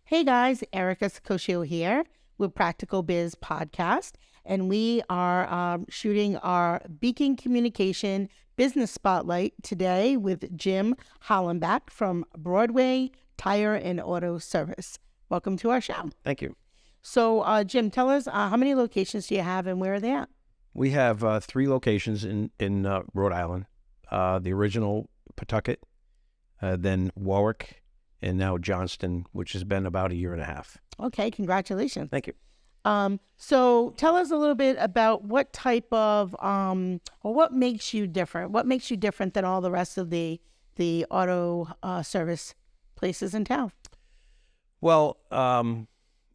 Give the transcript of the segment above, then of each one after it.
Hey guys, Erica Scocio here with Practical Biz Podcast, and we are shooting our Beacon Communication Business Spotlight today with Jim Hollenbach from Broadway Tire and Auto Service. Welcome to our show. Thank you. So, Jim, tell us how many locations do you have and where are they at? We have 3 locations in Rhode Island. The original Pawtucket, then Warwick, and now Johnston, which has been about a year and a half. Okay, congratulations. Thank you. So tell us a little bit about what type of, or what makes you different? What makes you different than all the rest of the auto service places in town? Well,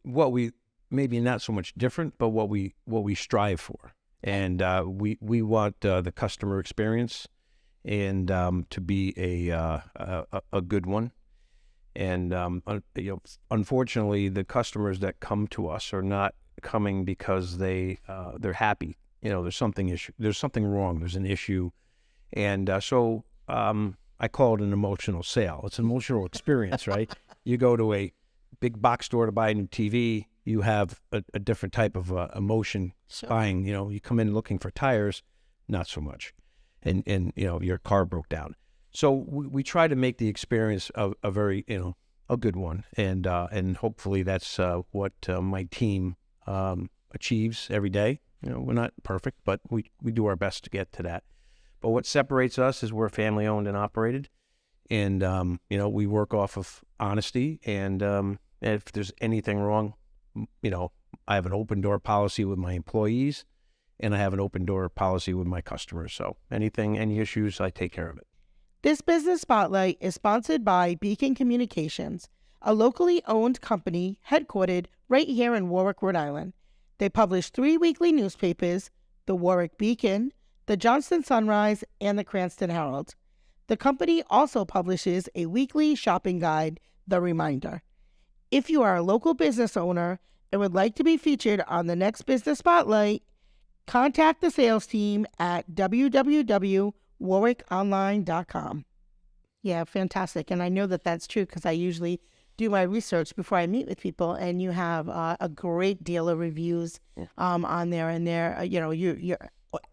what we maybe not so much different, but what we strive for, and we want the customer experience and to be a good one. And unfortunately, the customers that come to us are not coming because they're happy. There's something wrong. There's an issue, and so I call it an emotional sale. It's an emotional experience, right? You go to a big box store to buy a new TV. You have a different type of emotion buying. You come in looking for tires, not so much, and your car broke down. So we try to make the experience a very, a good one. And hopefully that's what my team achieves every day. We're not perfect, but we do our best to get to that. But what separates us is we're family owned and operated. And, we work off of honesty. And if there's anything wrong, I have an open door policy with my employees, and I have an open door policy with my customers. So any issues, I take care of it. This business spotlight is sponsored by Beacon Communications, a locally owned company headquartered right here in Warwick, Rhode Island. They publish 3 weekly newspapers, the Warwick Beacon, the Johnston Sunrise, and the Cranston Herald. The company also publishes a weekly shopping guide, The Reminder. If you are a local business owner and would like to be featured on the next business spotlight, contact the sales team at www.warwickonline.com. Yeah, fantastic. And I know that that's true because I usually do my research before I meet with people, and you have a great deal of reviews on there. And there, your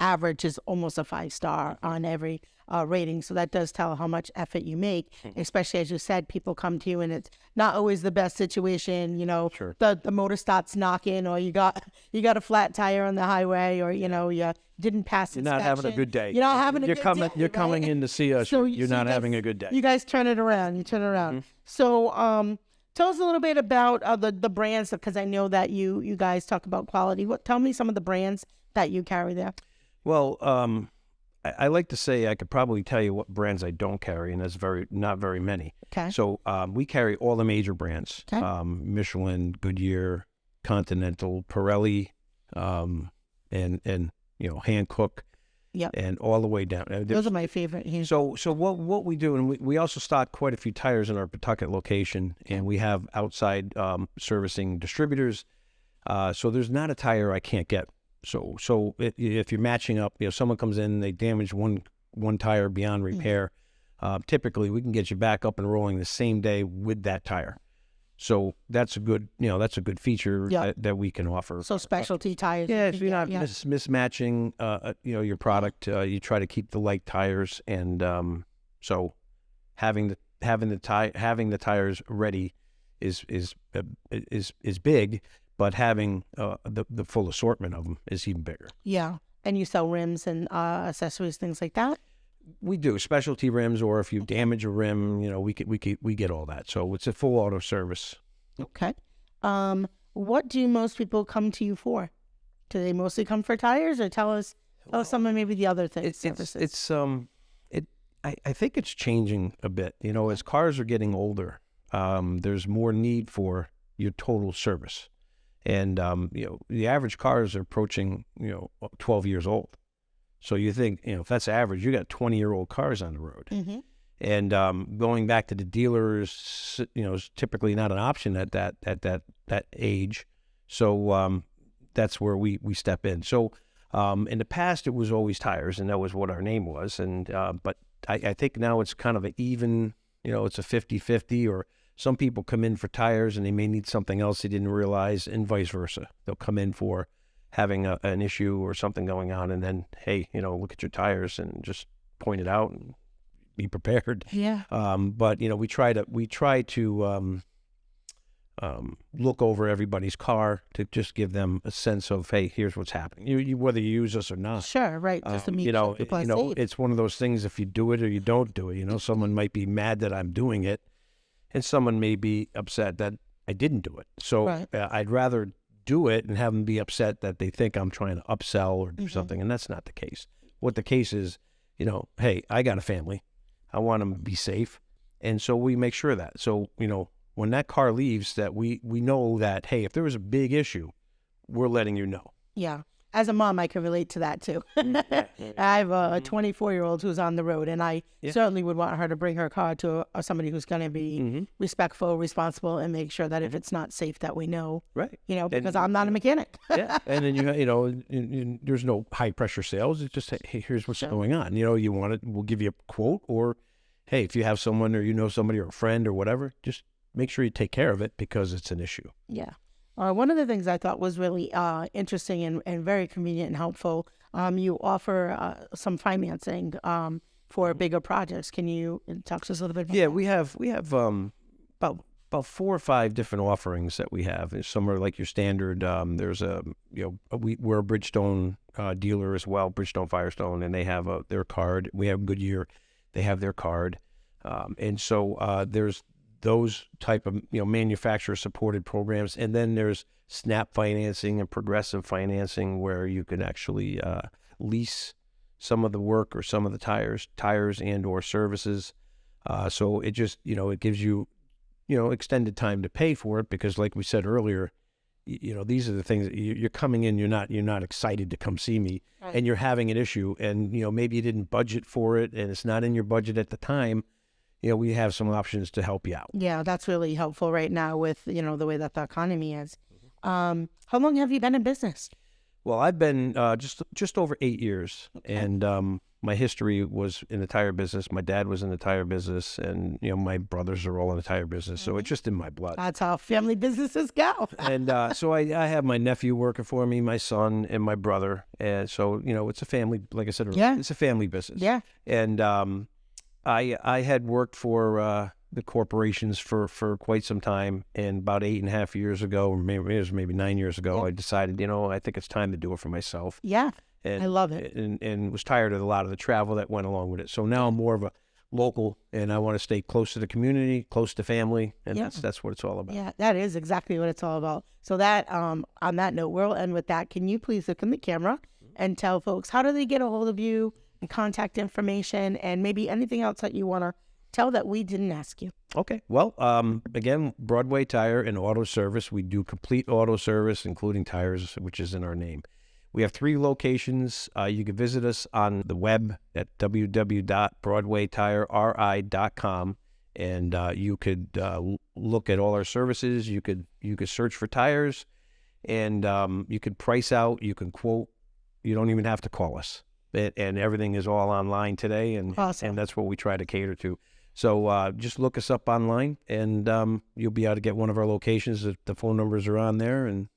average is almost a 5-star on every rating. So that does tell how much effort you make, especially as you said, people come to you and it's not always the best situation. Sure. The motor starts knocking, or you got a flat tire on the highway, or you didn't pass inspection. You're not having a good day. You're not having a good day. You're coming in to see us. So you're not having a good day. You guys turn it around. You turn it around. Mm-hmm. So tell us a little bit about the brands, because I know that you guys talk about quality. Tell me some of the brands that you carry there. Well, I like to say I could probably tell you what brands I don't carry, and that's not very many. Okay. So we carry all the major brands: Michelin, Goodyear, Continental, Pirelli, and Hankook, and all the way down. Those are my favorite. So what we do, and we also stock quite a few tires in our Pawtucket location, and we have outside servicing distributors. So there's not a tire I can't get. So if you're matching up, someone comes in, they damage one tire beyond repair. Typically, we can get you back up and rolling the same day with that tire. So that's a good feature that we can offer. So specialty tires. Yeah, if you're not mismatching, your product, you try to keep the light tires, and so having the tires ready is big. But having the full assortment of them is even bigger. Yeah, and you sell rims and accessories, things like that. We do specialty rims, or if you damage a rim, we get all that. So it's a full auto service. Okay. What do most people come to you for? Do they mostly come for tires, or tell us some of maybe the other things? I think it's changing a bit. As cars are getting older, there's more need for your total service. And, the average cars are approaching, 12 years old. So you think, if that's average, you got 20-year-old cars on the road. Mm-hmm. And going back to the dealers, is typically not an option at that age. So that's where we step in. So in the past, it was always tires, and that was what our name was. And but I think now it's kind of an even, it's a 50-50, or some people come in for tires and they may need something else they didn't realize, and vice versa. They'll come in for having an issue or something going on, and then, hey, look at your tires and just point it out and be prepared. Yeah. But we try to look over everybody's car to just give them a sense of, hey, here's what's happening. You whether you use us or not. Sure, right. Just to make sure people are safe. It's one of those things. If you do it or you don't do it, someone might be mad that I'm doing it, and someone may be upset that I didn't do it. So Right. I'd rather do it and have them be upset that they think I'm trying to upsell or do something, and that's not the case. What the case is, hey, I got a family. I want them to be safe, and so we make sure of that. So, when that car leaves, that we know that, hey, if there was a big issue, we're letting you know. Yeah. As a mom, I can relate to that too. I have a 24-year-old who's on the road, and I certainly would want her to bring her car to somebody who's going to be respectful, responsible, and make sure that if it's not safe, that we know. Right. Because I'm not a mechanic. Yeah. And then there's no high pressure sales. It's just, hey, here's what's going on. You want it, we'll give you a quote, or hey, if you have someone or somebody or a friend or whatever, just make sure you take care of it because it's an issue. Yeah. One of the things I thought was really interesting and very convenient and helpful, you offer some financing for bigger projects. Can you talk to us a little bit about that? We have about 4 or 5 different offerings that we have. Some are like your standard. There's we're a Bridgestone dealer as well, Bridgestone Firestone, and they have their card. We have Goodyear, they have their card, and so there's those type of manufacturer supported programs, and then there's snap financing and progressive financing where you can actually lease some of the work or some of the tires and or services. So it just it gives you extended time to pay for it, because like we said earlier, these are the things that you're coming in, you're not excited to come see me, right, and you're having an issue, and maybe you didn't budget for it and it's not in your budget at the time. We have some options to help you out. Yeah, that's really helpful right now with, the way that the economy is. How long have you been in business? Well, I've been just over 8 years. Okay. And my history was in the tire business. My dad was in the tire business, and, my brothers are all in the tire business. So it's just in my blood. That's how family businesses go. And so I have my nephew working for me, my son, and my brother. And so, it's a family, like I said earlier, it's a family business. Yeah. And I had worked for the corporations for quite some time, and about 8.5 years ago, or maybe 9 years ago, I decided, I think it's time to do it for myself. Yeah, and I love it. And was tired of a lot of the travel that went along with it. So now I'm more of a local, and I want to stay close to the community, close to family, and that's what it's all about. Yeah, that is exactly what it's all about. So that, on that note, we'll end with that. Can you please look in the camera and tell folks, how do they get a hold of you, and contact information, and maybe anything else that you want to tell that we didn't ask you? Okay. Well, again, Broadway Tire and Auto Service. We do complete auto service, including tires, which is in our name. We have 3 locations. You can visit us on the web at www.broadwaytireri.com, and you could look at all our services. You could search for tires, and you could price out. You can quote. You don't even have to call us. And everything is all online today, and awesome. And that's what we try to cater to. So just look us up online, and you'll be able to get one of our locations. The phone numbers are on there. And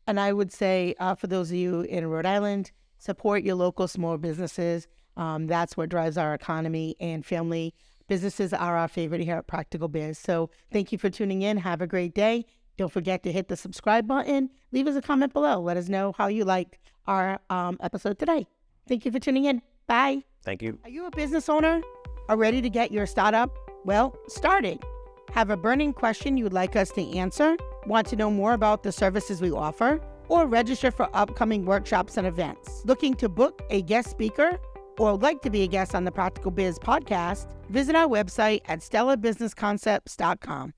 and I would say for those of you in Rhode Island, support your local small businesses. That's what drives our economy, and family businesses are our favorite here at Practical Biz. So thank you for tuning in. Have a great day. Don't forget to hit the subscribe button. Leave us a comment below. Let us know how you liked our episode today. Thank you for tuning in. Bye. Thank you. Are you a business owner? Are ready to get your startup? Well, start it. Have a burning question you would like us to answer? Want to know more about the services we offer? Or register for upcoming workshops and events? Looking to book a guest speaker? Or like to be a guest on the Practical Biz podcast? Visit our website at stellabusinessconcepts.com.